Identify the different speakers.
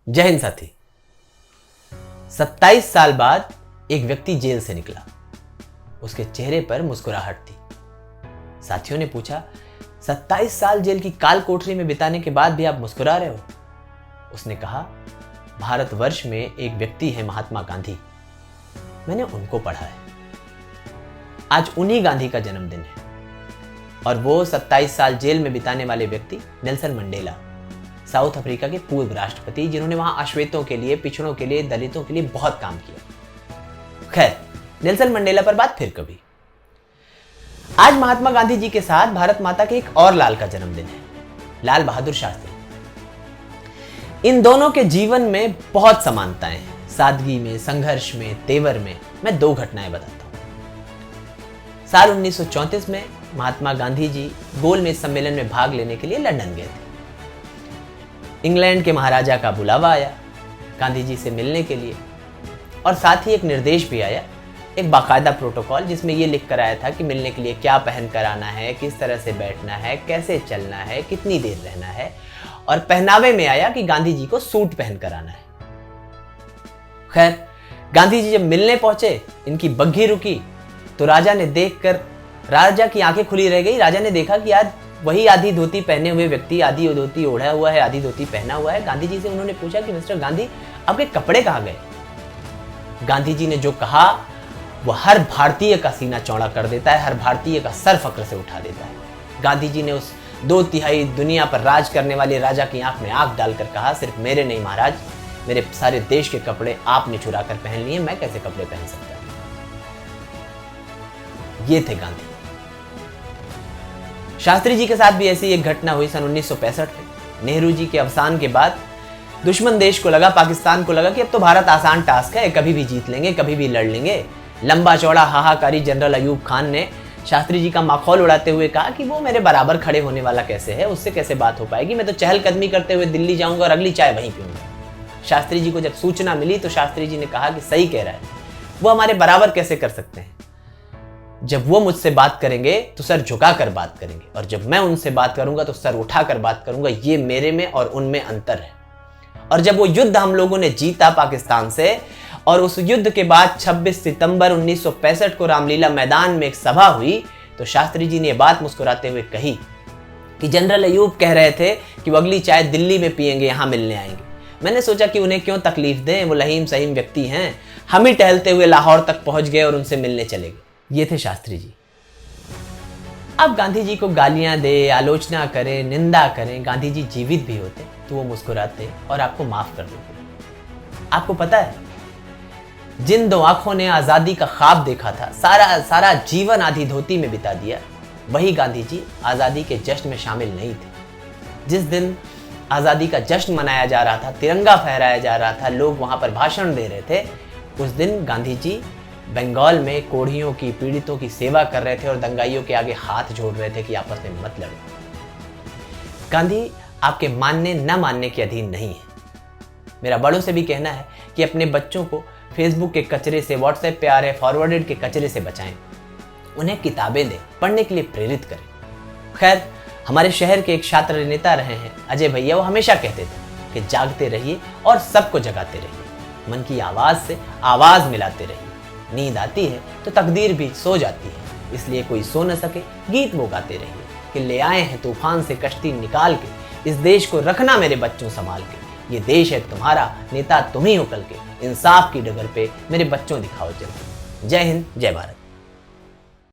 Speaker 1: जय हिंद साथी। 27 साल बाद एक व्यक्ति जेल से निकला। उसके चेहरे पर मुस्कुराहट थी। साथियों ने पूछा, 27 साल जेल की काल कोठरी में बिताने के बाद भी आप मुस्कुरा रहे हो? उसने कहा, भारतवर्ष में एक व्यक्ति है महात्मा गांधी, मैंने उनको पढ़ा है। आज उन्हीं गांधी का जन्मदिन है और वो 27 साल जेल में बिताने वाले व्यक्ति नेल्सन मंडेला, साउथ अफ्रीका के पूर्व राष्ट्रपति, जिन्होंने वहां अश्वेतों के लिए, पिछड़ों के लिए, दलितों के लिए बहुत काम किया। खैर, नेल्सन मंडेला पर बात फिर कभी। आज महात्मा गांधी जी के साथ भारत माता के एक और लाल का जन्मदिन है, लाल बहादुर शास्त्री। इन दोनों के जीवन में बहुत समानताएं हैं, सादगी में, संघर्ष में, तेवर में। मैं दो घटनाएं बताता हूं। साल 1934 में महात्मा गांधी जी गोलमेज सम्मेलन में भाग लेने के लिए लंदन गए थे। इंग्लैंड के महाराजा का बुलावा आया गांधी जी से मिलने के लिए, और साथ ही एक निर्देश भी आया, एक बाकायदा प्रोटोकॉल, जिसमें यह लिख कर आया था कि मिलने के लिए क्या पहन कर आना है, किस तरह से बैठना है, कैसे चलना है, कितनी देर रहना है। और पहनावे में आया कि गांधी जी को सूट पहन कर आना है। खैर, गांधी जी जब मिलने पहुंचे, इनकी बग्घी रुकी तो राजा की आंखें खुली रह गई। राजा ने देखा कि यार वही आधी धोती पहने हुए व्यक्ति, आधी धोती ओढ़ा हुआ है, आधी धोती पहना हुआ है। गांधी जी से उन्होंने पूछा कि मिस्टर गांधी, आपके कपड़े कहाँ गए? गांधी जी ने जो कहा वो हर भारतीय का सीना चौड़ा कर देता है, हर भारतीय का सर फक्र से उठा देता है। गांधी जी ने उस 2/3 दुनिया पर राज करने वाले राजा की आंख में आंख डालकर कहा, सिर्फ मेरे नहीं महाराज, मेरे सारे देश के कपड़े आपने चुरा कर पहन लिए, मैं कैसे कपड़े पहन सकता हूं? ये थे गांधी। शास्त्री जी के साथ भी ऐसी एक घटना हुई सन 1965 में। नेहरू जी के अवसान के बाद दुश्मन देश को लगा, पाकिस्तान को लगा कि अब तो भारत आसान टास्क है, कभी भी जीत लेंगे, कभी भी लड़ लेंगे। लंबा चौड़ा हाहाकारी जनरल अयूब खान ने शास्त्री जी का माखौल उड़ाते हुए कहा कि वो मेरे बराबर खड़े होने वाला कैसे है, उससे कैसे बात हो पाएगी, मैं तो चहलकदमी करते हुए दिल्ली जाऊंगा और अगली चाय वहीं पीऊंगा। शास्त्री जी को जब सूचना मिली तो शास्त्री जी ने कहा कि सही कह रहा है, वो हमारे बराबर कैसे कर सकते हैं? जब वो मुझसे बात करेंगे तो सर झुकाकर बात करेंगे, और जब मैं उनसे बात करूंगा तो सर उठाकर बात करूंगा। ये मेरे में और उनमें अंतर है। और जब वो युद्ध हम लोगों ने जीता पाकिस्तान से, और उस युद्ध के बाद 26 सितंबर 1965 को रामलीला मैदान में एक सभा हुई, तो शास्त्री जी ने यह बात मुस्कुराते हुए कही कि जनरल अयूब कह रहे थे कि वो अगली चाय दिल्ली में पिएंगे, यहां मिलने आएंगे। मैंने सोचा कि उन्हें क्यों तकलीफ दें, वो लहीम सहीम व्यक्ति हैं। हम ही टहलते हुए लाहौर तक पहुंच गए और उनसे मिलने चले गए। ये थे शास्त्री जी। अब गांधी जी को गालियां दे, आलोचना करें, निंदा करें, गांधी जी जीवित भी होते तो वो मुस्कुराते और आपको माफ कर देते। आपको पता है, जिन दो आंखों ने आजादी का ख्वाब देखा था, सारा जीवन आधी धोती में बिता दिया, वही गांधी जी आजादी के जश्न में शामिल नहीं थे। जिस दिन आजादी का जश्न मनाया जा रहा था, तिरंगा फहराया जा रहा था, लोग वहां पर भाषण दे रहे थे, उस दिन गांधी जी बंगाल में कोढ़ियों की, पीड़ितों की सेवा कर रहे थे और दंगाइयों के आगे हाथ जोड़ रहे थे कि आपस में मत लड़ो। गांधी आपके मानने न मानने के अधीन नहीं है। मेरा बड़ों से भी कहना है कि अपने बच्चों को फेसबुक के कचरे से, व्हाट्सएप पे आ रहे फॉरवर्डेड के कचरे से बचाएं। उन्हें किताबें दें, पढ़ने के लिए प्रेरित करें। खैर, हमारे शहर के एक छात्र नेता रहे हैं अजय भैया, वो हमेशा कहते थे कि जागते रहिए और सबको जगाते रहिए, मन की आवाज से आवाज मिलाते रहिए। नींद आती है तो तकदीर भी सो जाती है, इसलिए कोई सो न सके गीत वो गाते रहिए कि ले आए हैं तूफान से कश्ती निकाल के, इस देश को रखना मेरे बच्चों संभाल के, ये देश है तुम्हारा, नेता तुम ही हो कल के, इंसाफ की डगर पे मेरे बच्चों दिखाओ चल। जय हिंद, जय भारत।